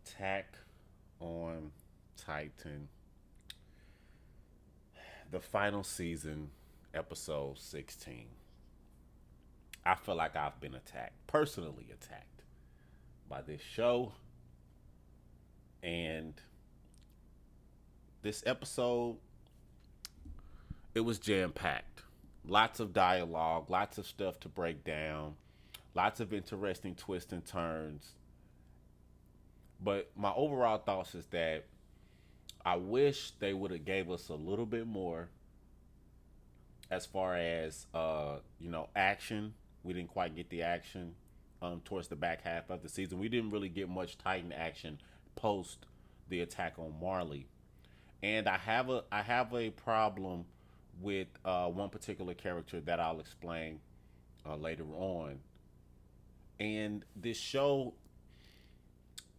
Attack on Titan, the final season, episode 16. I feel like I've been attacked, personally attacked, by this show. And this episode, it was jam packed. Lots of dialogue, lots of stuff to break down, lots of interesting twists and turns. But my overall thoughts is that I wish they would have gave us a little bit more as far as action. We didn't quite get the action towards the back half of the season. We didn't really get much Titan action post the attack on Marley. And I have a problem with one particular character that I'll explain later on. And this show,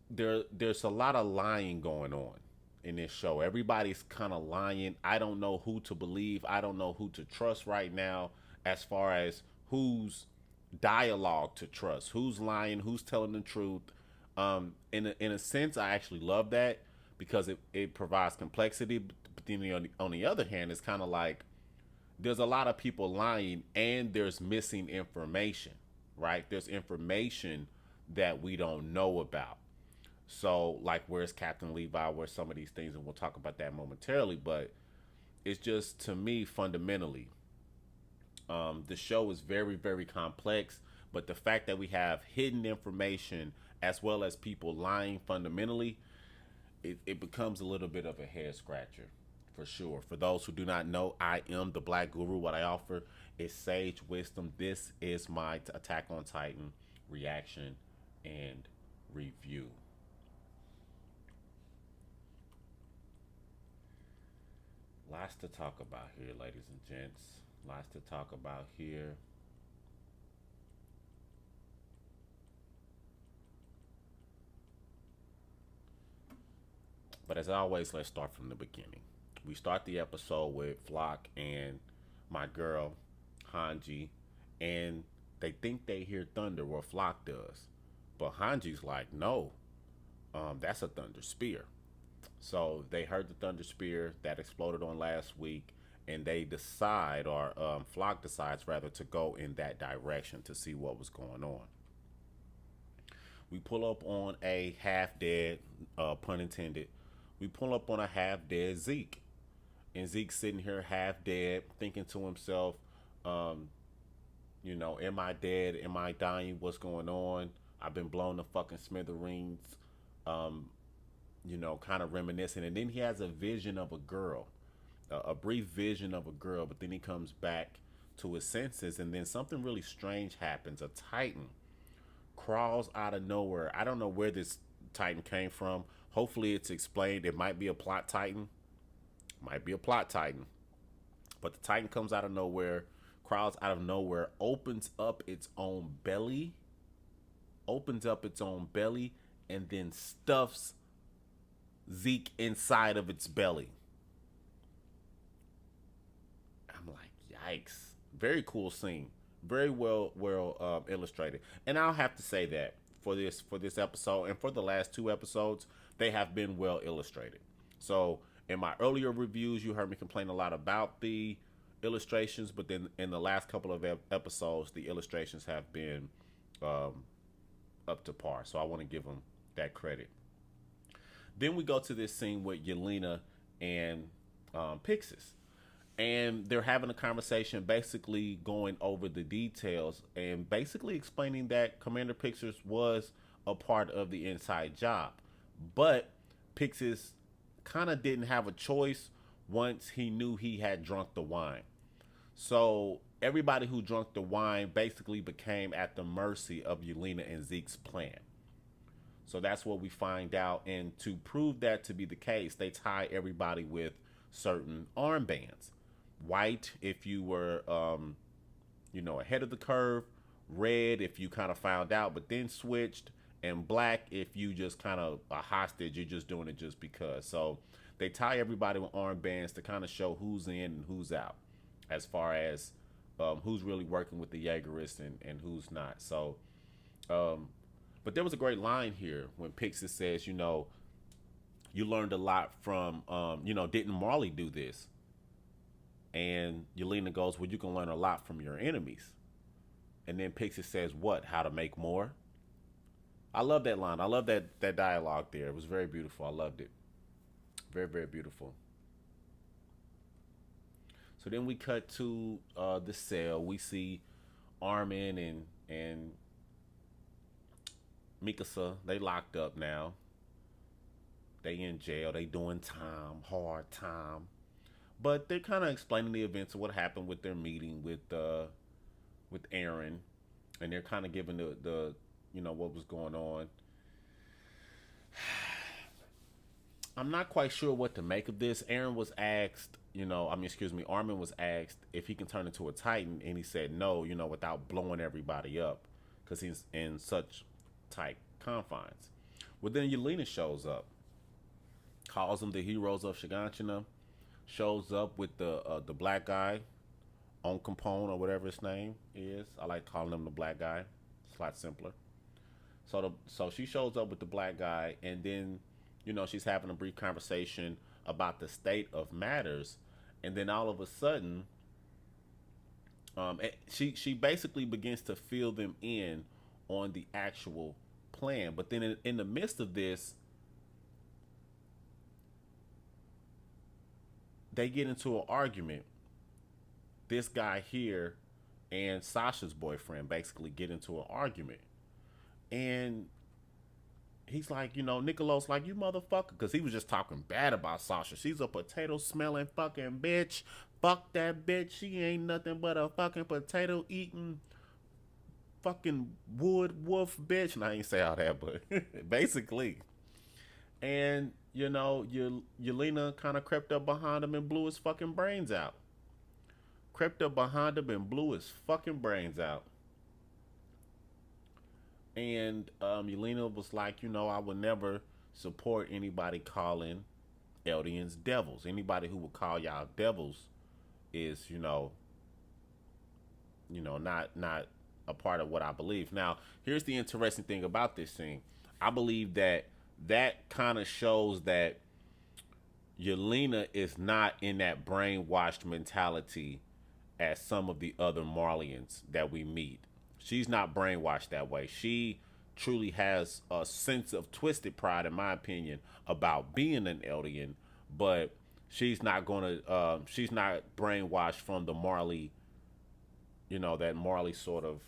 there's a lot of lying going on in this show. Everybody's kind of lying. I don't know who to believe. I don't know who to trust right now as far as who's dialogue to trust, who's lying, who's telling the truth. In a sense, I actually love that because it provides complexity. But then on the other hand, it's kind of like there's a lot of people lying and there's missing information, right? There's information that we don't know about. So, like, where's Captain Levi? Where's some of these things? And we'll talk about that momentarily. But it's just, to me, fundamentally, the show is very, very complex. But the fact that we have hidden information as well as people lying fundamentally, it becomes a little bit of a head scratcher for sure. For those who do not know, I am the Black Guru. What I offer is sage wisdom. This is my Attack on Titan reaction and review. Lots to talk about here, ladies and gents. Lots to talk about here. But as always, let's start from the beginning. We start the episode with Flock and my girl, Hanji, and they think they hear thunder, or Flock does. But Hanji's like, no, that's a thunder spear. So they heard the thunder spear that exploded on last week, and they decide, or Flock decides rather, to go in that direction to see what was going on. We pull up on a half dead, pun intended. We pull up on a half dead Zeke, and Zeke's sitting here half dead, thinking to himself, um, am I dead? Am I dying? What's going on? I've been blown to fucking smithereens. Um, kind of reminiscing. And then he has a vision of a girl, a brief vision of a girl, but then he comes back to his senses, and then something really strange happens. A Titan crawls out of nowhere. I don't know where this Titan came from. Hopefully, it's explained. It might be a plot Titan, might be a plot Titan, but the Titan comes out of nowhere, crawls out of nowhere, opens up its own belly, and then stuffs Zeke inside of its belly. I'm like, yikes! Very cool scene, very well illustrated. And I'll have to say that for this episode and for the last two episodes, they have been well illustrated. So in my earlier reviews, you heard me complain a lot about the illustrations, but then in the last couple of episodes, the illustrations have been um, up to par. So I want to give them that credit. Then we go to this scene with Yelena and Pixis, and they're having a conversation, basically going over the details and basically explaining that Commander Pixis was a part of the inside job, but Pixis kind of didn't have a choice once he knew he had drunk the wine. So everybody who drank the wine basically became at the mercy of Yelena and Zeke's plan. So that's what we find out. And to prove that to be the case, they tie everybody with certain armbands. White if you were, ahead of the curve. Red if you kind of found out but then switched. And black if you just kind of a hostage. You're just doing it just because. So they tie everybody with armbands to kind of show who's in and who's out, as far as who's really working with the Jaegerists and who's not. So um, But there was a great line here when Pixie says, you learned a lot from, didn't Marley do this? And Yelena goes, well, you can learn a lot from your enemies. And then Pixie says, what? How to make more? I love that line. I love that dialogue there. It was very beautiful. I loved it. Very, very beautiful. So then we cut to the cell. We see Armin and Mikasa. They locked up now. They in jail. They doing time, hard time. But they're kind of explaining the events of what happened with their meeting with Aaron, and they're kind of giving the what was going on. I'm not quite sure what to make of this. Aaron was asked, Armin was asked if he can turn into a Titan, and he said no, without blowing everybody up, because he's in such tight confines. Well, then Yelena shows up, calls them the heroes of Shiganshina, shows up with the black guy, on Capone or whatever his name is. I like calling him the black guy. It's a lot simpler. So she shows up with the black guy, and then she's having a brief conversation about the state of matters, and then all of a sudden, she basically begins to fill them in on the actual plan. But then in the midst of this, they get into an argument. This guy here and Sasha's boyfriend basically get into an argument. And he's like, Nicolos like, you motherfucker. Because he was just talking bad about Sasha. She's a potato smelling fucking bitch. Fuck that bitch. She ain't nothing but a fucking potato eating fucking wood wolf bitch. And I ain't say all that, but basically. And, Yelena kind of crept up behind him and blew his fucking brains out. Crept up behind him and blew his fucking brains out. And Yelena was like, I would never support anybody calling Eldians devils. Anybody who would call y'all devils is, not a part of what I believe. Now, here's the interesting thing about this thing. I believe that kind of shows that Yelena is not in that brainwashed mentality as some of the other Marlians that we meet. She's not brainwashed that way. She truly has a sense of twisted pride, in my opinion, about being an Eldian, but she's not she's not brainwashed from the Marley, that Marley sort of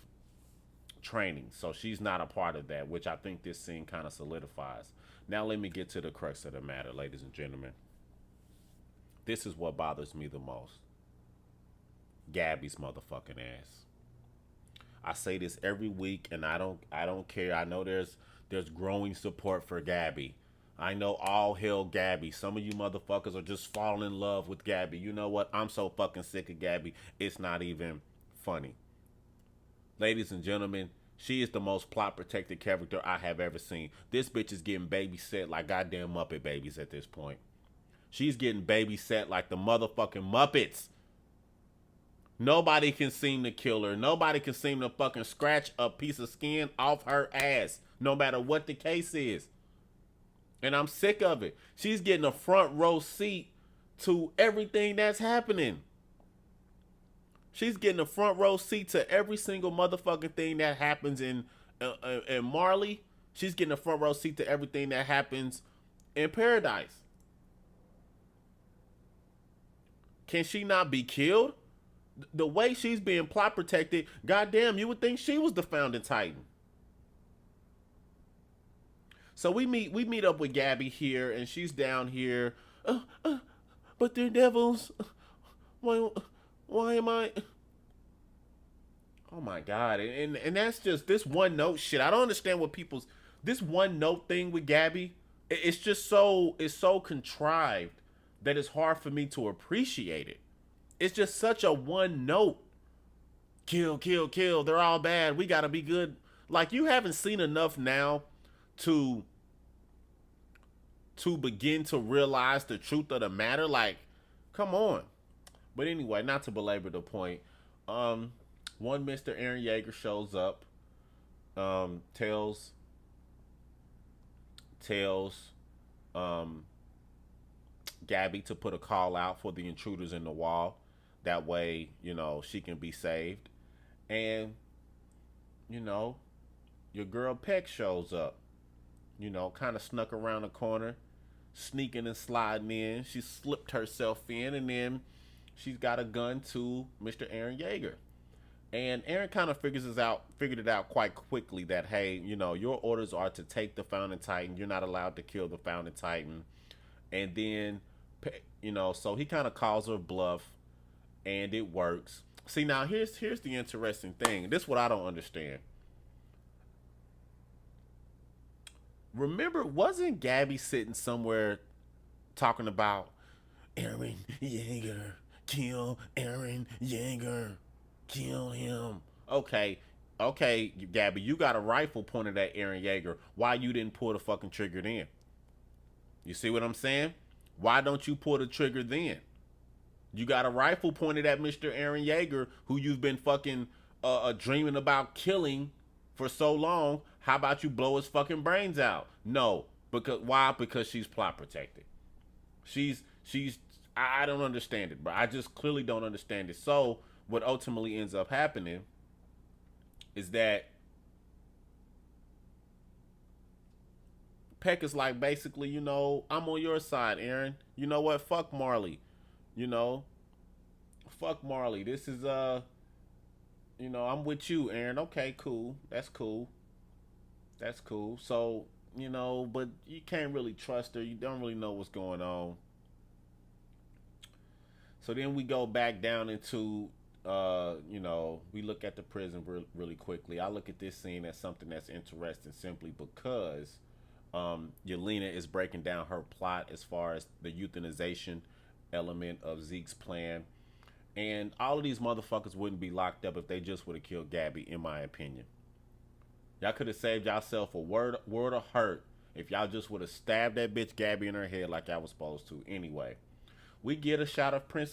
training. So she's not a part of that, which I think this scene kind of solidifies. Now let me get to the crux of the matter, ladies and gentlemen. This is what bothers me the most. Gabby's motherfucking ass. I say this every week, and I don't care. I know there's growing support for Gabby. I know all hell Gabby. Some of you motherfuckers are just falling in love with Gabby. You know what? I'm so fucking sick of Gabby. It's not even funny. Ladies and gentlemen, she is the most plot protected character I have ever seen. This bitch is getting babysat like goddamn Muppet babies at this point. She's getting babysat like the motherfucking Muppets. Nobody can seem to kill her. Nobody can seem to fucking scratch a piece of skin off her ass, no matter what the case is. And I'm sick of it. She's getting a front row seat to everything that's happening. She's getting a front row seat to every single motherfucking thing that happens in Marley. She's getting a front row seat to everything that happens in Paradise. Can she not be killed? The way she's being plot protected, goddamn, you would think she was the founding Titan. So we meet up with Gabby here, and she's down here. But they're devils. Why am I? Oh my god! And that's just this one note shit. I don't understand what people's this one note thing with Gabby. It's just it's so contrived that it's hard for me to appreciate it. It's just such a one note. Kill, kill, kill. They're all bad. We gotta be good. Like, you haven't seen enough now to begin to realize the truth of the matter. Like, come on. But anyway, not to belabor the point. One Mr. Eren Yeager shows up, tells tells um, Gabby to put a call out for the intruders in the wall. That way, she can be saved. And, you know, your girl Peck shows up, kind of snuck around the corner, sneaking and sliding in. She slipped herself in, and then she's got a gun to Mr. Eren Yeager. And Eren kind of figured it out quite quickly that, hey, your orders are to take the Founding Titan. You're not allowed to kill the Founding Titan. And then, so he kind of calls her bluff, and it works. See, now here's the interesting thing. This is what I don't understand. Remember, wasn't Gabby sitting somewhere talking about Eren Yeager, kill Eren Yeager, kill him? Okay, Gabby, you got a rifle pointed at Eren Yeager. Why you didn't pull the fucking trigger then? You see what I'm saying? Why don't you pull the trigger then? You got a rifle pointed at Mr. Eren Yeager, who you've been fucking dreaming about killing for so long. How about you blow his fucking brains out? No, because why? Because she's plot protected. She's I don't understand it, but I just clearly don't understand it. So what ultimately ends up happening is that Peck is like, basically, I'm on your side, Eren. You know what? Fuck Marley. Fuck Marley. This is I'm with you, Eren. Okay, cool. That's cool. So, but you can't really trust her. You don't really know what's going on. So then we go back down into we look at the prison really quickly. I look at this scene as something that's interesting simply because Yelena is breaking down her plot as far as the euthanization element of Zeke's plan. And all of these motherfuckers wouldn't be locked up if they just would have killed Gabby, in my opinion. Y'all could have saved yourself a word of hurt if y'all just would have stabbed that bitch Gabby in her head like y'all was supposed to. Anyway, we get a shot of Queen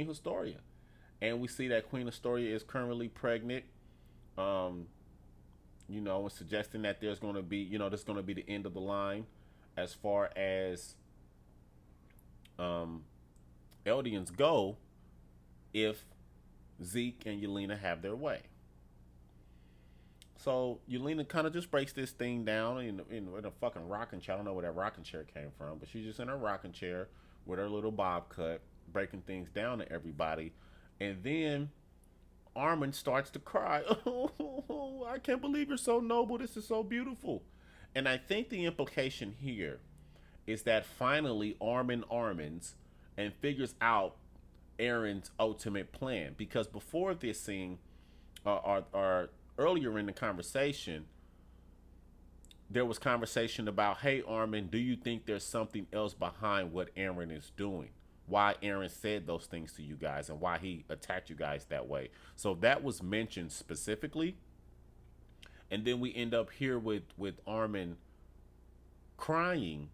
Historia. And we see that Queen Historia is currently pregnant. And suggesting that there's going to be, this is going to be the end of the line as far as Eldians go if Zeke and Yelena have their way. So Yelena kind of just breaks this thing down in a fucking rocking chair. I don't know where that rocking chair came from, but she's just in her rocking chair with her little bob cut, breaking things down to everybody. And then Armin starts to cry. Oh, I can't believe you're so noble. This is so beautiful. And I think the implication here is that finally Armin Armins and figures out Eren's ultimate plan. Because before this scene, or earlier in the conversation, there was conversation about, hey, Armin, do you think there's something else behind what Eren is doing? Why Eren said those things to you guys and why he attacked you guys that way. So that was mentioned specifically. And then we end up here with Armin crying,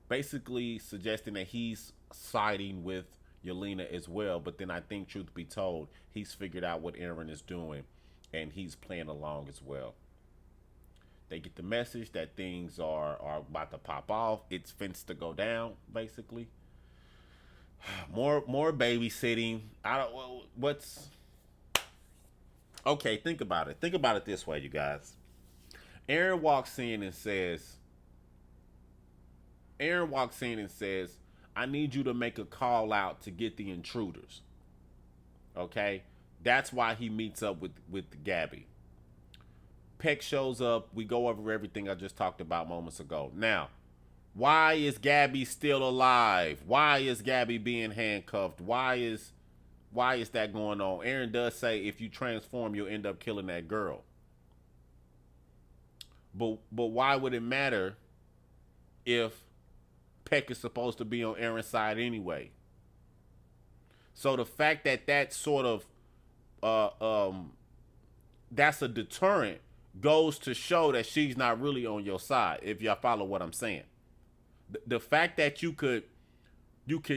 basically suggesting that he's siding with Yelena as well. But then I think, truth be told, he's figured out what Eren is doing and he's playing along as well. They get the message that things are about to pop off. It's fenced to go down, basically. More babysitting. What's okay, think about it. Think about it this way, you guys. Eren walks in and says, I need you to make a call out to get the intruders. Okay? That's why he meets up with Gabby. Peck shows up. We go over everything I just talked about moments ago. Now, why is Gabby still alive? Why is Gabby being handcuffed? Why is that going on? Eren does say if you transform, you'll end up killing that girl. But why would it matter if Peck is supposed to be on Eren's side anyway? So the fact that sort of that's a deterrent goes to show that she's not really on your side, if y'all follow what I'm saying. The fact that you can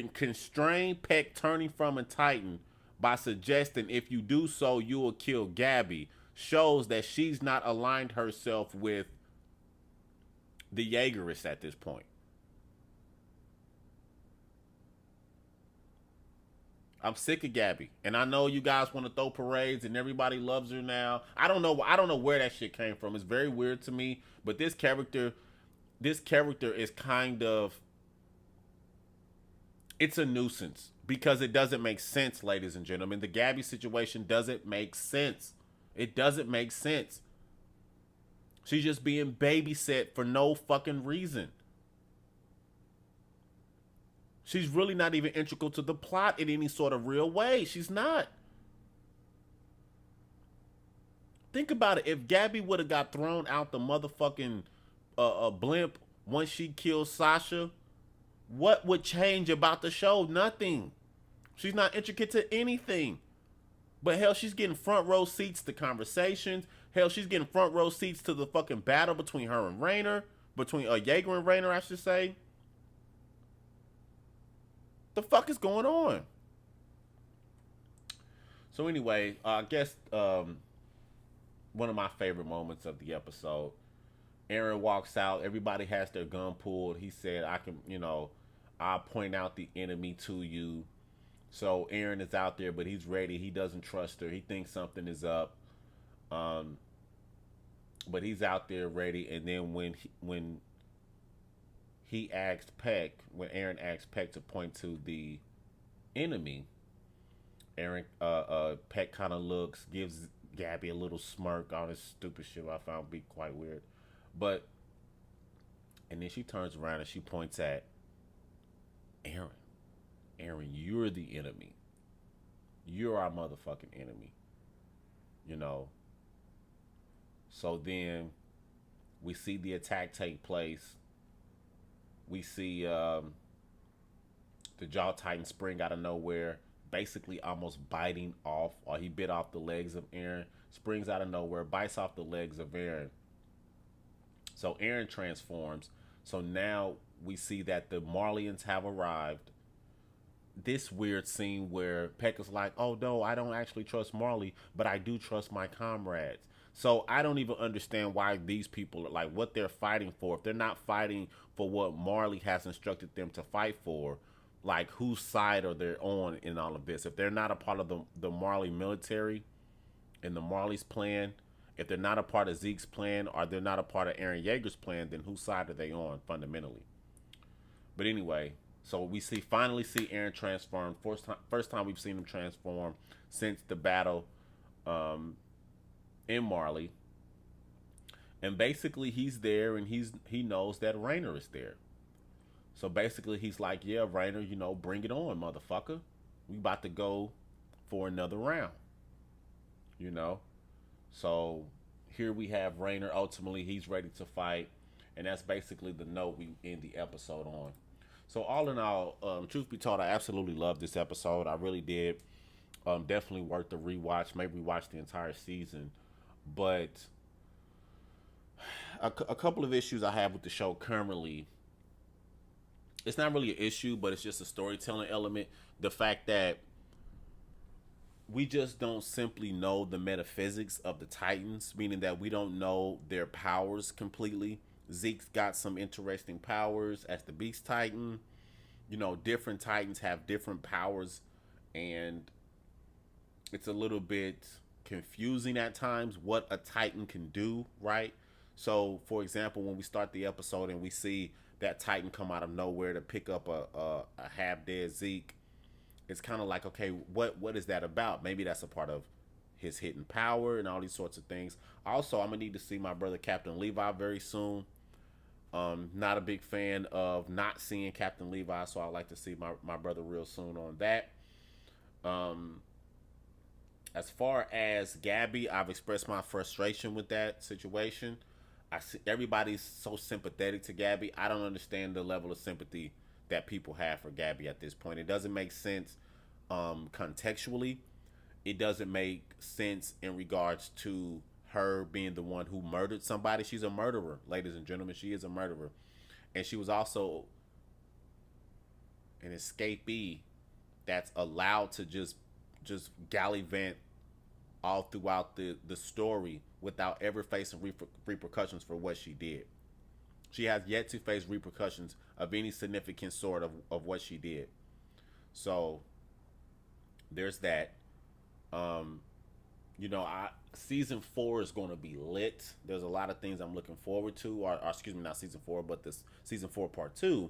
constrain Peck turning from a Titan by suggesting if you do so, you will kill Gabby, shows that she's not aligned herself with the Jaegerists at this point. I'm sick of Gabby, and I know you guys want to throw parades, and everybody loves her now. I don't know. I don't know where that shit came from. It's very weird to me. But this character is kind of, it's a nuisance because it doesn't make sense, ladies and gentlemen. The Gabby situation doesn't make sense. It doesn't make sense. She's just being babysat for no fucking reason. She's really not even integral to the plot in any sort of real way. She's not. Think about it. If Gabby would have got thrown out the motherfucking blimp once she killed Sasha, what would change about the show? Nothing. She's not intricate to anything. But hell, she's getting front row seats to conversations. Hell, she's getting front row seats to the fucking battle between her and Raynor. Between Jaeger and Raynor, I should say. The fuck is going on? So anyway, I guess one of my favorite moments of the episode, Eren walks out. Everybody has their gun pulled. He said, I can, I'll point out the enemy to you. So Eren is out there, but he's ready. He doesn't trust her. He thinks something is up. But he's out there ready. And then when Eren asked Peck to point to the enemy, Peck kind of looks, gives Gabby a little smirk on his stupid shit I found be quite weird. And then she turns around and she points at Eren. Eren, you're the enemy. You're our motherfucking enemy. So then we see the attack take place. We see the Jaw Titan spring out of nowhere, basically almost biting off, or he bit off the legs of Eren. Springs out of nowhere, bites off the legs of Eren. So Eren transforms. So now we see that the Marleyans have arrived. This weird scene where Peck is like, oh no, I don't actually trust Marley, but I do trust my comrades. So I don't even understand why these people are like what they're fighting for. If they're not fighting for what Marley has instructed them to fight for, like whose side are they on in all of this? If they're not a part of the Marley military and the Marley's plan, if they're not a part of Zeke's plan, or they're not a part of Eren Yeager's plan, then whose side are they on fundamentally? But anyway, so we finally see Eren transform. First time we've seen him transform since the battle in Marley. And basically he's there and he knows that Raynor is there. So basically he's like, yeah, Raynor, bring it on, motherfucker. We about to go for another round. So here we have Raynor. Ultimately, he's ready to fight. And that's basically the note we end the episode on. So all in all, truth be told, I absolutely loved this episode. I really did. Definitely worth the rewatch. Maybe watch the entire season. But a couple of issues I have with the show currently. It's not really an issue, but it's just a storytelling element. The fact that we just don't simply know the metaphysics of the Titans, meaning that we don't know their powers completely. Zeke's got some interesting powers as the Beast Titan. Different Titans have different powers, and it's a little bit confusing at times what a Titan can do, right? So, for example, when we start the episode and we see that Titan come out of nowhere to pick up a half-dead Zeke, it's kind of like, okay, what is that about? Maybe that's a part of his hidden power and all these sorts of things. Also, I'm going to need to see my brother Captain Levi very soon. Not a big fan of not seeing Captain Levi, so I'd like to see my brother real soon on that. As far as Gabby, I've expressed my frustration with that situation. I see everybody's so sympathetic to Gabby. I don't understand the level of sympathy that people have for Gabby at this point. It doesn't make sense contextually. It doesn't make sense in regards to her being the one who murdered somebody. She's a murderer, ladies and gentlemen. She is a murderer. And she was also an escapee that's allowed to just gallivant all throughout the story without ever facing repercussions for what she did. She has yet to face repercussions of any significant sort of what she did. So there's that. Um, I season four is going to be lit. There's a lot of things I'm looking forward to, or excuse me, not season four, but this season four part two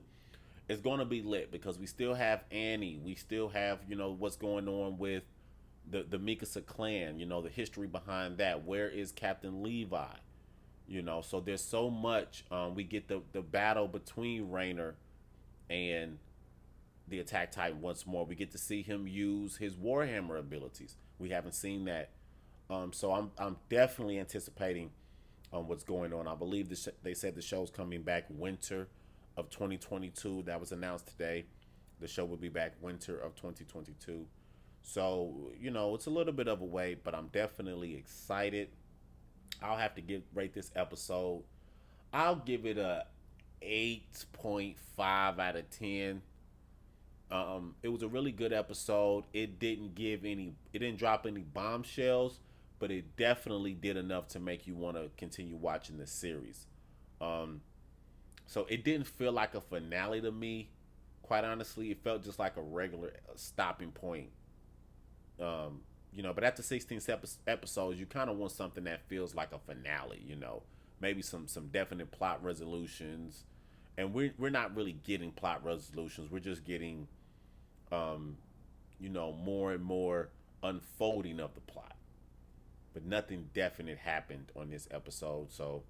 is going to be lit because we still have Annie. We still have what's going on with the Mikasa clan. The history behind that. Where is Captain Levi? So there's so much. We get the battle between Rainer and the Attack Titan once more. We get to see him use his Warhammer abilities. We haven't seen that. So I'm definitely anticipating what's going on. I believe they said the show's coming back winter of 2022. That was announced today. The show will be back winter of 2022. So it's a little bit of a wait, but I'm definitely excited. I'll have to rate this episode. I'll give it a 8.5 out of 10. It was a really good episode. It didn't drop any bombshells, but it definitely did enough to make you want to continue watching the series. Um, so it didn't feel like a finale to me. Quite honestly, it felt just like a regular stopping point. But after 16 episodes, you kind of want something that feels like a finale. Maybe some definite plot resolutions, and we're not really getting plot resolutions. We're just getting more and more unfolding of the plot. But nothing definite happened on this episode, so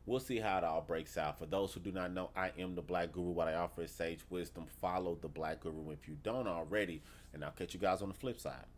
we'll see how it all breaks out. For those who do not know, I am the Black Guru. What I offer is sage wisdom. Follow the Black Guru if you don't already, and I'll catch you guys on the flip side.